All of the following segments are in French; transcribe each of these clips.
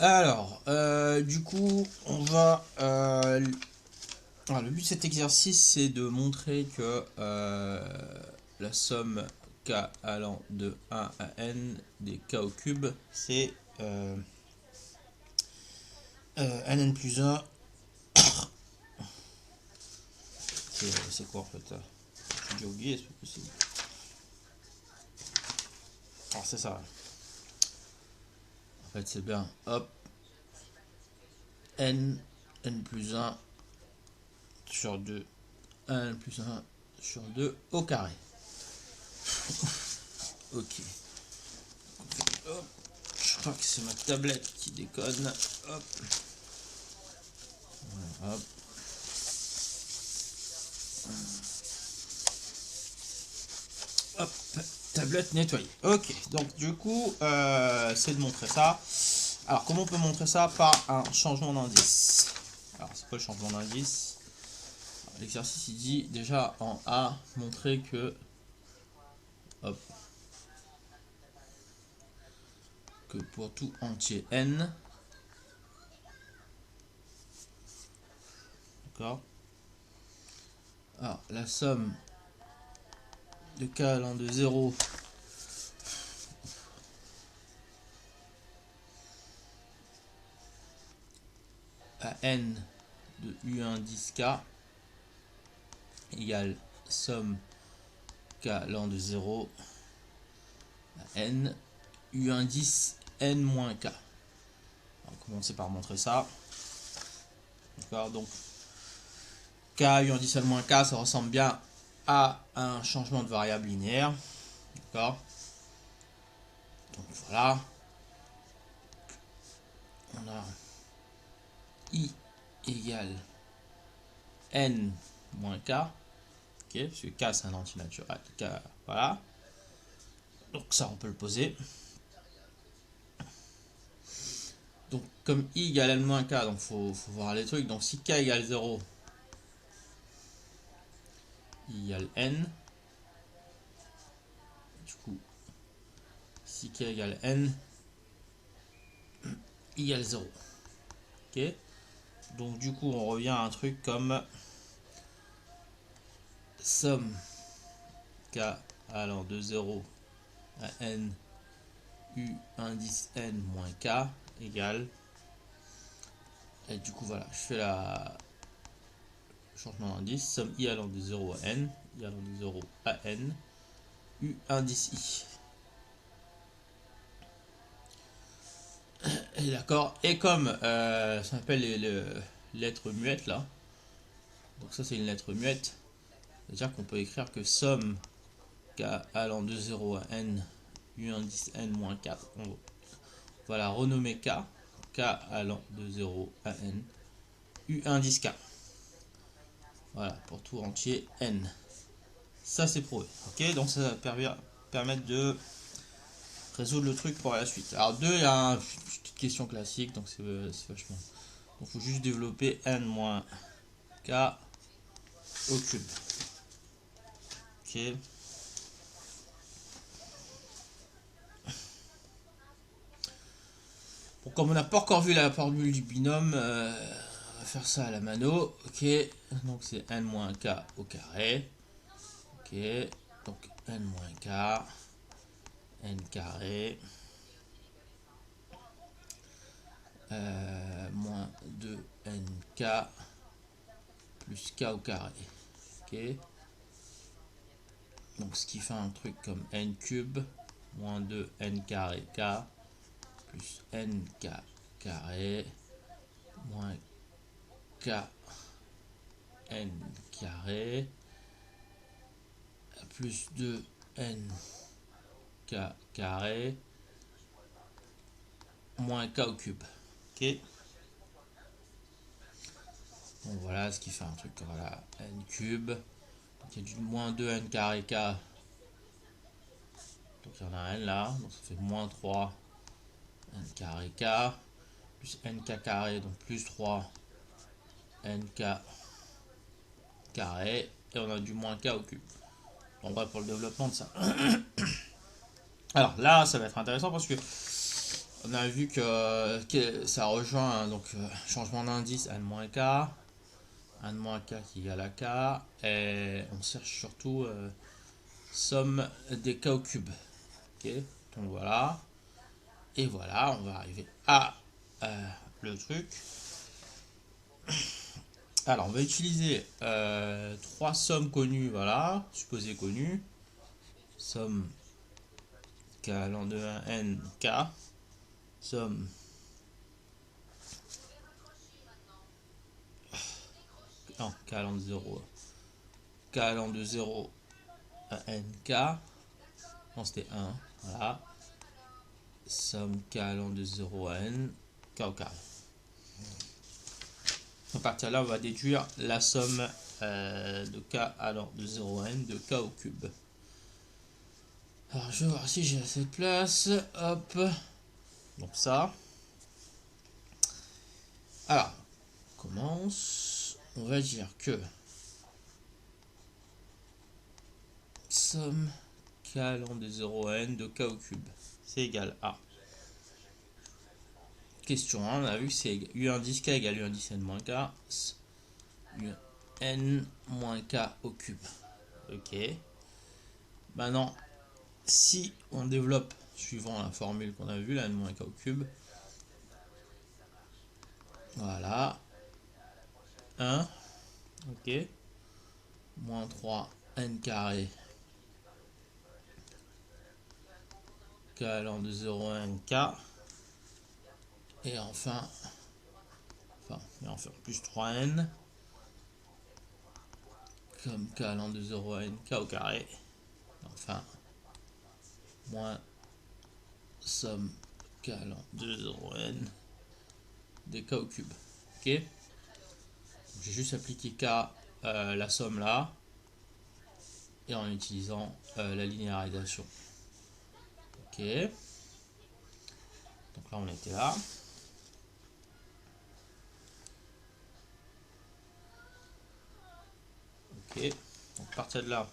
Alors, du coup, on va... alors, le but de cet exercice, c'est de montrer que la somme k allant de 1 à n des k au cube, c'est nn plus 1. C'est quoi en fait ça? J'ai déjà oublié, c'est pas possible. Alors, c'est ça. En fait, c'est bien, hop, n plus 1 sur 2, n plus 1 sur 2 au carré. Ok. Hop. Je crois que c'est ma tablette qui déconne. Hop. Voilà, hop. Hop. Tablette nettoyée. Ok. Donc du coup, c'est de montrer ça. Alors comment on peut montrer ça? Par un changement d'indice. Alors c'est quoi le changement d'indice? L'exercice il dit déjà en A, montrer que hop, que pour tout entier n, d'accord. Alors la somme de k allant de 0 à n de u indice k égale somme k allant de 0 à n u indice n moins k. On va commencer par montrer ça. D'accord, donc k u indice n moins k, ça ressemble bien à un changement de variable linéaire. D'accord, donc voilà, on a i égale n moins k. Ok, parce que k c'est un antinaturel. K, voilà. Donc ça on peut le poser. Donc comme i égale n moins k, donc faut voir les trucs. Donc si k égale 0, i égale n. Du coup, si k égale n, i égale 0. Ok. Donc du coup on revient à un truc comme somme k allant de 0 à n u indice n moins k égale, et du coup voilà, je fais la changement d'indice, somme i allant de 0 à n, i allant de 0 à n, u indice i. Et d'accord, et comme ça s'appelle les lettres muettes là, donc ça c'est une lettre muette, c'est-à-dire qu'on peut écrire que somme k allant de 0 à n, u indice n moins 4, on va la renommer k, k allant de 0 à n, u indice k. Voilà, pour tout entier n. Ça c'est prouvé. Ok, donc ça va permettre de résoudre le truc pour la suite. Alors 2, il y a une petite question classique, donc c'est vachement. Donc il faut juste développer n moins k au cube. Ok. Bon, comme on n'a pas encore vu la formule du binôme, on va faire ça à la mano. Ok, donc c'est n moins k au carré. Ok, donc n moins k, n carré, moins 2nk plus k au carré. Ok, donc ce qui fait un truc comme n cube moins 2n carré k plus nk carré moins k n carré plus 2nk carré moins k au cube. Ok, donc voilà ce qui fait un truc comme voilà, n cube, donc il y a du moins 2n carré k, donc il y en a un là, donc ça fait moins 3 n carré k plus nk carré, donc plus 3 nk carré, et on a du moins k au cube. On va pour le développement de ça. Alors là, ça va être intéressant parce que on a vu que ça rejoint donc changement d'indice n-k, n-k qui égale à k, et on cherche surtout somme des k au cube. Ok, donc voilà. Et voilà, on va arriver à le truc. Alors, on va utiliser trois sommes connues, voilà, supposées connues. Somme k allant de 1 n k. Somme non, k allant de 0. K allant de 0 à n k. Non, c'était 1. Voilà. Somme k allant de 0 à n k au carré. À partir de là, on va déduire la somme de k allant de 0 à n de k au cube. Alors, je vais voir si j'ai assez de place. Hop. Donc ça. Alors, on commence. On va dire que somme k allant de 0 à n de k au cube, c'est égal à. Question 1, on a vu que c'est u indice k égale u indice n moins k. U n moins k au cube. Ok. Maintenant, si on développe suivant la formule qu'on a vue, la n moins k au cube. Voilà. 1. Ok. Moins 3 n carré. K allant de 0 à n k. Et enfin plus 3n. Comme k allant de 0 à n k au carré. Enfin, moins somme k allant de 0 à n de k au cube. Ok. J'ai juste appliqué k, la somme là, et en utilisant la linéarisation. Ok. Donc là, on était là. Ok. Donc à partir de là.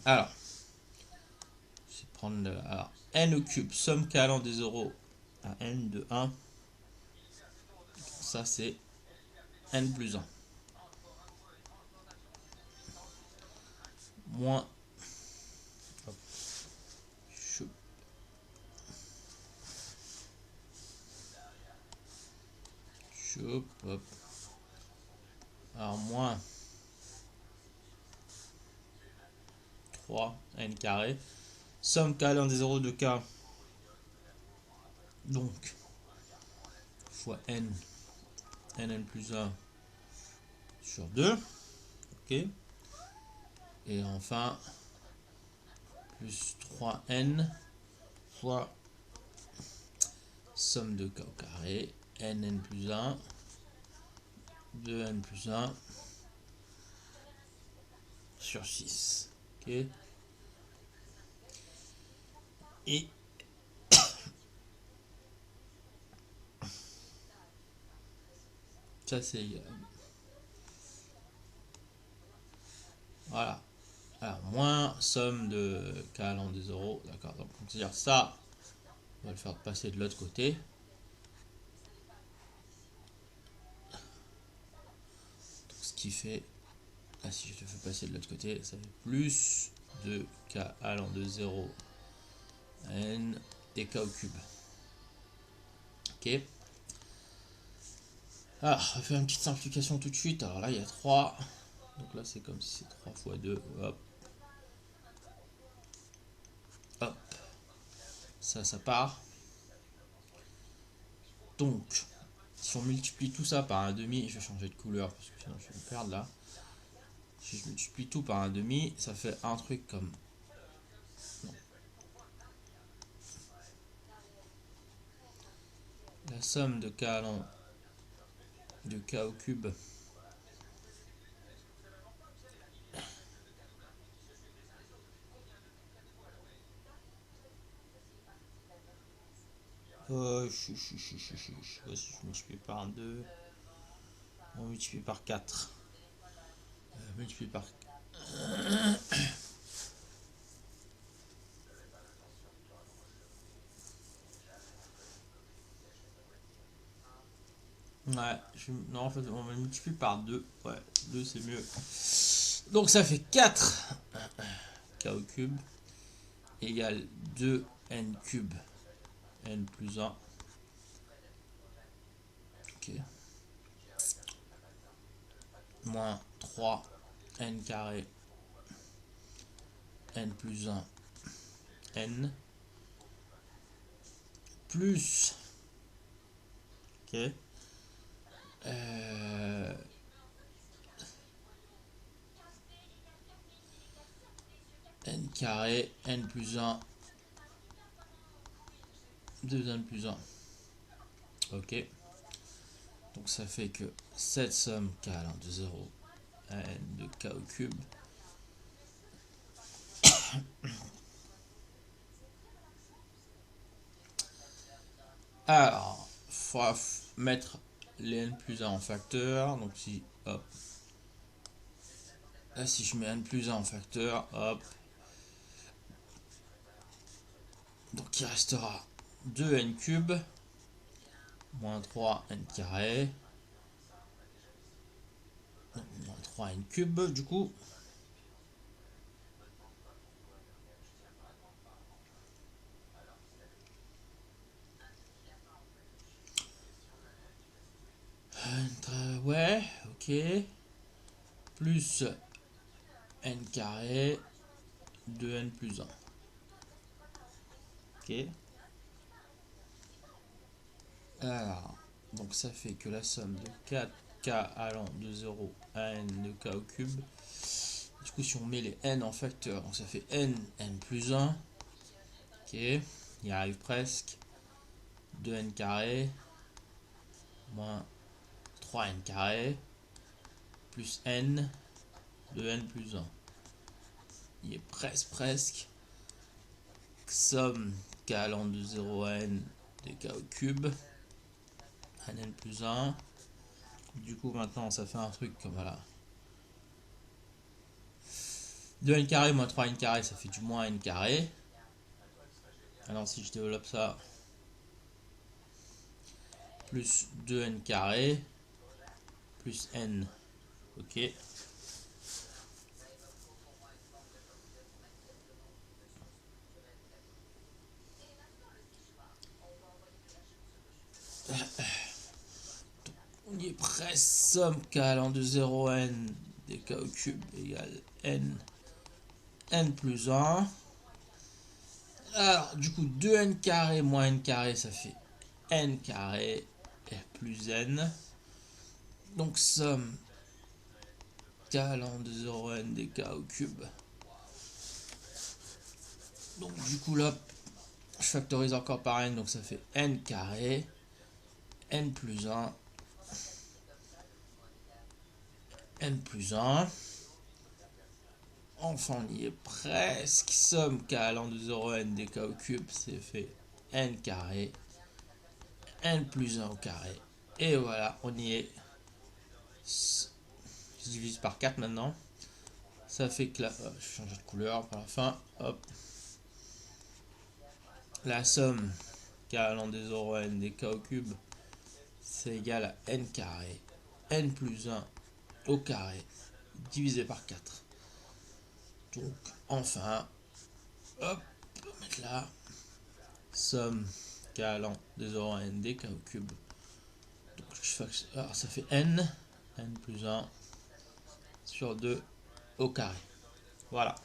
Alors, je vais prendre alors, n au cube, somme k allant de 0 à n de 1. Ça, c'est n plus 1. Moins. Hop. Choup. Choup. Hop. Alors, moins 3 n carré. Somme k allant des 0 de k. Donc, fois n. n plus 1 sur 2. Ok. Et enfin, plus 3n fois somme de k au carré. n plus 1. 2n plus 1 sur 6. Ok. Et ça c'est voilà. Alors moins somme de k allant des 0. D'accord. Donc c'est-à-dire ça, on va le faire passer de l'autre côté. Donc, ce qui fait, là, si je te fais passer de l'autre côté, ça fait plus de k allant de 0 à n des k au cube. Ok. Alors, on va faire une petite simplification tout de suite. Alors là, il y a 3. Donc là, c'est comme si c'est 3 fois 2. Hop. Hop. Ça part. Donc, si on multiplie tout ça par un demi, je vais changer de couleur parce que sinon je vais me perdre là. Si je multiplie tout par un demi, ça fait un truc comme... Non. La somme de k allant de k au cube je sais pas si je multiplie par 2. On multiplie par 4. Multiplie par Ouais, non, en fait, on va multiplier par 2. Ouais, 2 c'est mieux. Donc ça fait 4 k au cube égale 2n cube. N plus 1. Ok. Moins 3 n carré n plus 1 n plus ok n carré n plus 1 2n plus 1. Ok, donc ça fait que cette somme k allant de 0 à n de k au cube alors il faudra mettre les n plus 1 en facteur. Donc si hop là, si je mets n plus 1 en facteur, hop, donc il restera 2n cube moins 3n carré, donc moins 3n cube du coup, ouais, ok, plus n carré 2n plus 1. Ok. Alors, donc ça fait que la somme de 4k allant de 0 à n de k au cube, du coup si on met les n en facteur, donc ça fait n plus 1. Ok, il arrive presque. 2n carré moins 3n carré plus n de n plus 1. Il est presque. Somme k allant de 0 à n de k au cube à n plus 1. Du coup maintenant ça fait un truc comme voilà. 2n carré moins 3n carré ça fait du moins n carré. Alors si je développe ça, plus 2n carré plus n. Ok. On y est presque. Somme k allant de 0 à n de k au cube égale n plus 1. Alors du coup 2n carré moins n carré ça fait n carré plus n. Donc somme k allant de 0 à n des k au cube. Donc du coup là, je factorise encore par n, donc ça fait n carré, n plus 1, n plus 1. Enfin on y est presque. Somme k allant de 0 à n des k au cube, c'est fait n carré, n plus 1 au carré. Et voilà, on y est. Je divise par 4 maintenant. Ça fait que là, je change de couleur pour la fin. Hop. La somme k allant de 0 à n des k au cube, c'est égal à n carré, n plus 1 au carré, divisé par 4. Donc, enfin, hop, on va mettre là, somme k allant de 0 à n des k au cube. Donc, alors ça fait n plus 1 sur 2 au carré. Voilà.